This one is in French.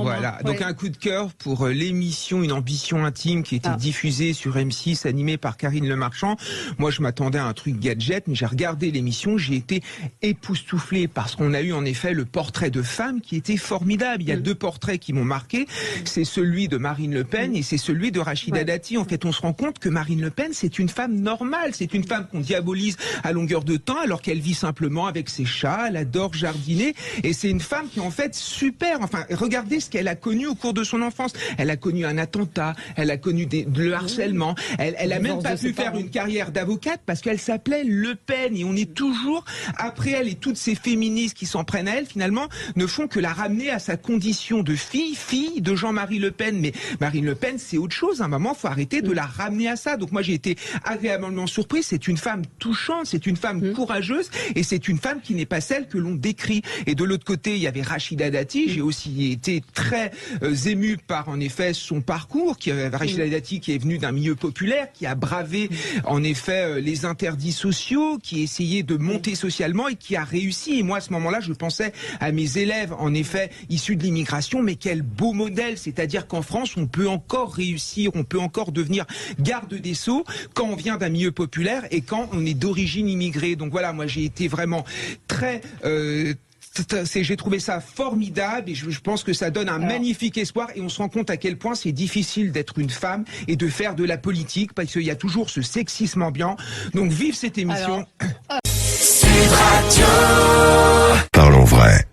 Voilà, donc un coup de cœur pour l'émission Une ambition intime qui était diffusée sur M6, animée par Karine Le Marchand. Moi, je m'attendais à un truc gadget, mais j'ai regardé l'émission, j'ai été époustouflé parce qu'on a eu en effet le portrait de femme qui était formidable. Il y a deux portraits qui m'ont marqué, c'est celui de Marine Le Pen et c'est celui de Rachida Dati. En fait, on se rend compte que Marine Le Pen, c'est une femme normale, c'est une femme qu'on diabolise à longueur de temps alors qu'elle vit simplement avec ses chats, elle adore jardiner et c'est une femme qui est en fait super. Enfin, regardez ce qu'elle a connu au cours de son enfance. Elle a connu un attentat, elle a connu le harcèlement, elle a même pas pu faire une carrière d'avocate parce qu'elle s'appelait Le Pen et on est toujours après elle et toutes ces féministes qui s'en prennent à elle finalement ne font que la ramener à sa condition de fille de Jean-Marie Le Pen. Mais Marine Le Pen c'est autre chose, à un moment faut arrêter de la ramener à ça. Donc moi j'ai été agréablement surpris, c'est une femme touchante, c'est une femme courageuse et c'est une femme qui n'est pas celle que l'on décrit. Et de l'autre côté il y avait Rachida Dati, j'ai aussi été très ému par en effet son parcours, Rachida Dati qui est venue d'un milieu populaire, qui a bravé en effet les interdits sociaux, qui a essayé de monter socialement et qui a réussi. Et moi à ce moment-là je pensais à mes élèves en effet issus de l'immigration, mais quel beau modèle, c'est-à-dire qu'en France on peut encore réussir, on peut encore devenir garde des Sceaux quand on vient d'un milieu populaire et quand on est d'origine immigrée. Donc voilà, moi j'ai été vraiment très j'ai trouvé ça formidable et je pense que ça donne un magnifique espoir et on se rend compte à quel point c'est difficile d'être une femme et de faire de la politique parce qu'il y a toujours ce sexisme ambiant. Donc vive cette émission. Parlons vrai.